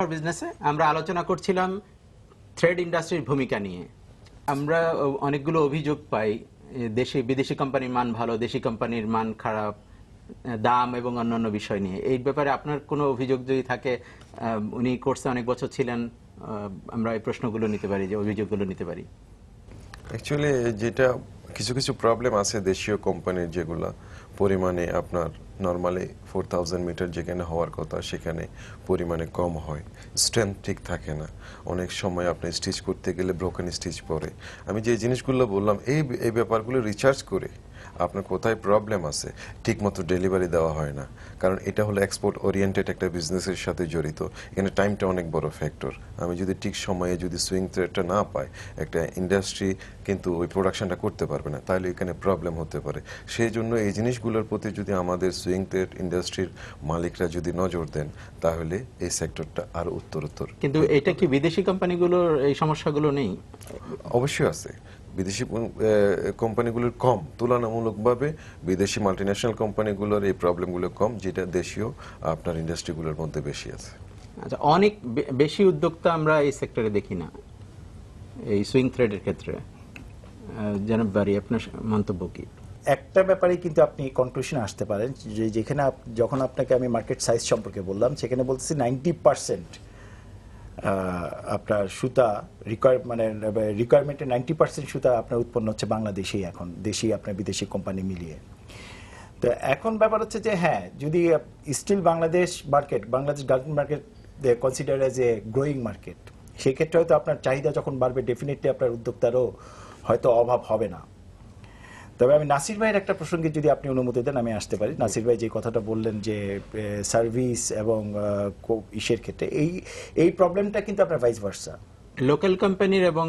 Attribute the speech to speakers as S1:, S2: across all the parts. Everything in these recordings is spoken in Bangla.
S1: বিজনেসে আমরা আলোচনা করছিলাম থ্রেড ইন্ডাস্ট্রির ভূমিকা নিয়ে। আমরা অনেকগুলো অভিযোগ পাই, দেশি বিদেশি কোম্পানির মান ভালো, দেশি কোম্পানির মান খারাপ, দাম এবং অন্যান্য বিষয় নিয়ে। এই ব্যাপারে আপনার কোনো অভিযোগ যদি থাকে, উনি কোর্সে অনেক বছর ছিলেন, আমরা এই প্রশ্নগুলো নিতে পারি, যে অভিযোগগুলো নিতে পারি।
S2: অ্যাকচুয়ালি যেটা কিছু কিছু প্রবলেম আছে দেশীয় কোম্পানির, যেগুলো পরিমাণে আপনার নর্মালি 4000 মিটার যেখানে হওয়ার কথা সেখানে পরিমাণে কম হয়, স্ট্রেংথ ঠিক থাকে না, অনেক সময় আপনি স্টিচ করতে গেলে ব্রোকেন স্টিচ পরে। আমি যে জিনিসগুলো বললাম এই ব্যাপারগুলো রিসার্চ করে আপনার কোথায় প্রবলেম আছে, ঠিকমতো ডেলিভারি দেওয়া হয় না, কারণ এটা হলো এক্সপোর্ট ওরিয়েন্টেড একটা বিজনেসের সাথে জড়িত। এখানে টাইমটা অনেক বড় ফ্যাক্টর। আমি যদি ঠিক সময়ে যদি সুইং থ্রেডটা না পাই, একটা ইন্ডাস্ট্রি কিন্তু ওই প্রোডাকশনটা করতে পারবে না, তাহলে এখানে প্রবলেম হতে পারে। সেই জন্য এই জিনিসগুলোর প্রতি যদি আমাদের সুইং থ্রেড ইন্ডাস্ট্রির মালিকরা যদি নজর দেন, তাহলে এই সেক্টরটা আরো উত্তরোত্তর।
S1: কিন্তু এটা কি বিদেশি কোম্পানিগুলোর এই সমস্যাগুলো নেই?
S2: অবশ্যই আছে। বিদেশি কোম্পানিগুলোর কম, তুলনামূলকভাবে বিদেশি মাল্টিন্যাশনাল কোম্পানিগুলোর এই প্রবলেমগুলো কম, যেটা দেশীয় আপনার ইন্ডাস্ট্রিগুলোর মধ্যে বেশি আছে।
S1: আচ্ছা, অনেক বেশি উদ্যোক্তা আমরা এই সেক্টরে দেখি না, এই সুইং থ্রেডের ক্ষেত্রে। জনাব বারী, আপনার মন্তব্য কি?
S3: একটা ব্যাপারে কিন্তু আপনি কনক্লুশনে আসতে পারেন, যে যেখানে যখন আপনাকে আমি মার্কেট সাইজ সম্পর্কে বললাম, সেখানে বলতেছি 90% আপনার সুতা রিকোয়ারমেন্টের 90% সুতা আপনার উৎপন্ন হচ্ছে বাংলাদেশেই, এখন দেশি আপনার বিদেশি কোম্পানি মিলিয়ে। তো এখন ব্যাপার হচ্ছে যে হ্যাঁ, যদি still Bangladesh garment market consider as a growing market, সেই ক্ষেত্রে হয়তো আপনার চাহিদা যখন বাড়বে, ডেফিনেটলি আপনার উদ্যোক্তারও হয়তো অভাব হবে না। তবে আমি নাসির ভাইয়ের একটা প্রসঙ্গে যদি আপনি অনুমতি দেন, আমি আসতে পারি। নাসির ভাই যে কথাটা বললেন যে সার্ভিস এবং ইসের ক্ষেত্রে এই প্রবলেমটা কিন্তু আপনার ভাইস ভার্সা।
S1: লোকাল কোম্পানির এবং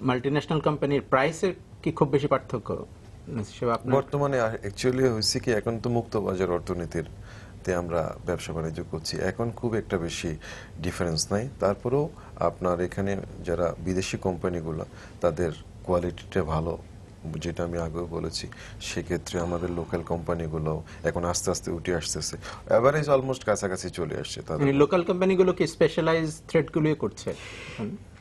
S1: মাল্টিন্যাশনাল কোম্পানির প্রাইসের কি খুব বেশি পার্থক্য?
S2: বর্তমানে অ্যাকচুয়ালি হয়েছে কি, এখন তো মুক্ত বাজার অর্থনীতির আমরা ব্যবসা বাণিজ্য করছি, এখন খুব একটা বেশি ডিফারেন্স নাই। তারপরেও আপনার এখানে যারা বিদেশি কোম্পানিগুলো, তাদের কোয়ালিটিটা ভালো, যেটা আমি আগেও বলেছি। সেক্ষেত্রে আমাদের লোকাল কোম্পানিগুলো এখন আস্তে আস্তে উঠে আসতেছে, এভারেজ অলমোস্ট কাছাকাছি চলে আসছে। তাদের
S1: লোকাল কোম্পানিগুলো কি স্পেশালাইজ থ্রেডগুলো করছে?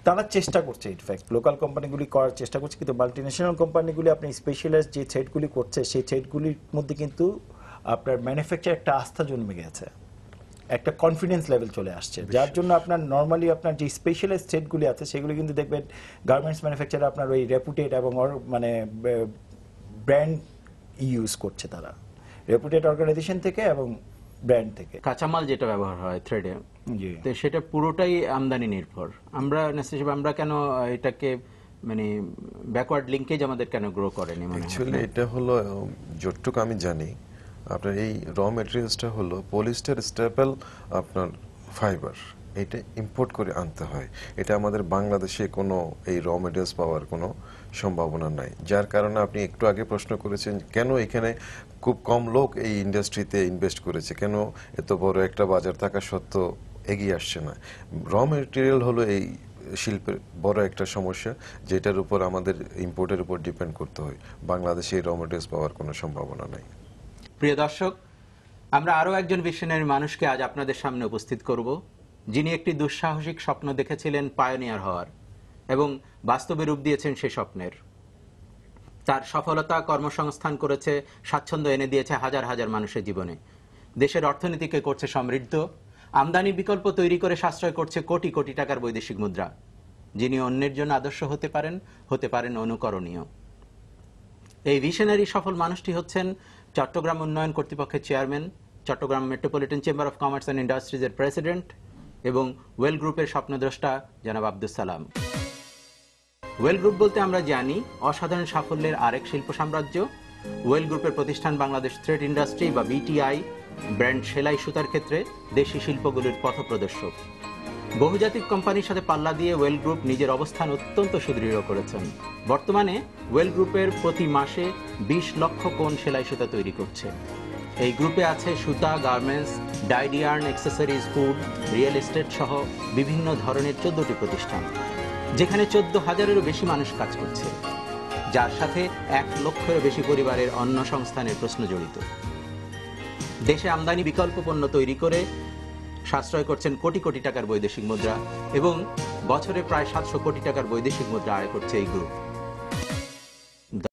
S3: তারা চেষ্টা করছে, ইনফ্যাক্ট লোকাল কোম্পানিগুলি করার চেষ্টা করছে, কিন্তু মাল্টিন্যাশনাল কোম্পানিগুলি আপনি স্পেশালাইজ যে থ্রেডগুলি করছে, সেই থ্রেডগুলির মধ্যে কিন্তু আপনার ম্যানুফ্যাকচার একটা আস্থা জন্মে গেছে, একটা কনফিডেন্স লেভেল চলে আসছে, যার জন্য আপনার নর্মালি আপনার যে স্পেশালাইজ থ্রেডগুলি আছে, সেগুলি কিন্তু দেখবেন গার্মেন্টস ম্যানুফ্যাকচার আপনার ওই রেপুটেড এবং মানে ব্র্যান্ড ইউজ করছে, তারা রেপুটেড অর্গানাইজেশন থেকে এবং ব্র্যান্ড থেকে।
S1: কাঁচামাল যেটা ব্যবহার হয় থ্রেডে, তো সেটা পুরোটাই আমদানি নির্ভর। আমরা কেন এটাকে মানে ব্যাকওয়ার্ড লিঙ্কেজ আমাদের কেন গ্রো করেনি?
S2: অ্যাকচুয়ালি এটা হলো, যতটুকু আমি জানি, আপনার এই র মেটেরিয়ালসটা হলো পলিস্টার স্টেপল আপনার ফাইবার, এটা ইম্পোর্ট করে আনতে হয়। এটা আমাদের বাংলাদেশে কোনো এই র মেটেরিয়ালস পাওয়ার কোনো সম্ভাবনা নাই, যার কারণে আপনি একটু আগে প্রশ্ন করেছেন কেন এখানে খুব কম লোক এই ইন্ডাস্ট্রিতে ইনভেস্ট করেছে, কেন এত বড় একটা বাজার থাকা সত্ত্বেও এগিয়ে আসছে না। র মেটেরিয়াল হলো এই শিল্পের বড় একটা সমস্যা, যেটার উপর আমাদের ইম্পোর্টের উপর ডিপেন্ড করতে হয়। বাংলাদেশে এই র মেটেরিয়ালস পাওয়ার কোনো সম্ভাবনা নাই।
S1: প্রিয় দর্শক, আমরা আরও একজন ভিশনারি মানুষকে আজ আপনাদের সামনে উপস্থিত করব, যিনি একটি দুঃসাহসিক স্বপ্ন দেখেছিলেন পায়োনিয়ার হওয়ার, এবং বাস্তবে রূপ দিয়েছেন সে স্বপ্নের। তার সফলতা কর্মসংস্থান করেছে, স্বাচ্ছন্দ্য এনে দিয়েছে হাজার হাজার মানুষের জীবনে, দেশের অর্থনীতিকে করছে সমৃদ্ধ, আমদানি বিকল্প তৈরি করে সাশ্রয় করছে কোটি কোটি টাকার বৈদেশিক মুদ্রা। যিনি অন্যের জন্য আদর্শ হতে পারেন অনুকরণীয়। এই ভিশনারি সফল মানুষটি হচ্ছেন চট্টগ্রাম উন্নয়ন কর্তৃপক্ষের chairman, Chattogram metropolitan chamber of commerce and ইন্ডাস্ট্রিজের প্রেসিডেন্ট এবং ওয়েল গ্রুপের স্বপ্নদ্রষ্টা জনাব আব্দুস সালাম। ওয়েল গ্রুপ বলতে আমরা জানি অসাধারণ সাফল্যের আরেক শিল্প সাম্রাজ্য। ওয়েল গ্রুপের প্রতিষ্ঠান বাংলাদেশ থ্রেড ইন্ডাস্ট্রি বা বিটিআই, ব্র্যান্ড সেলাই সুতার ক্ষেত্রে দেশি শিল্পগুলির পথপ্রদর্শক। বহুজাতিক কোম্পানির সাথে পাল্লা দিয়ে ওয়েল গ্রুপ নিজের অবস্থান অত্যন্ত সুদৃঢ় করেছেন। বর্তমানে ওয়েল গ্রুপের প্রতি মাসে 20 লক্ষ কোণ সেলাই সুতা তৈরি করছে। এই গ্রুপে আছে সুতা, garments, died yarn, accessories, food, real estate সহ বিভিন্ন ধরনের 14টি প্রতিষ্ঠান, যেখানে 14,000-এরও বেশি মানুষ কাজ করছে, যার সাথে 1 লক্ষেরও বেশি পরিবারের অন্ন সংস্থানের প্রশ্ন জড়িত। দেশে আমদানি বিকল্প পণ্য তৈরি করে সাশ্রয় করছেন কোটি কোটি টাকার বৈদেশিক মুদ্রা এবং বছরে প্রায় 700 কোটি টাকার বৈদেশিক মুদ্রা আয় করছে এই গ্রুপ।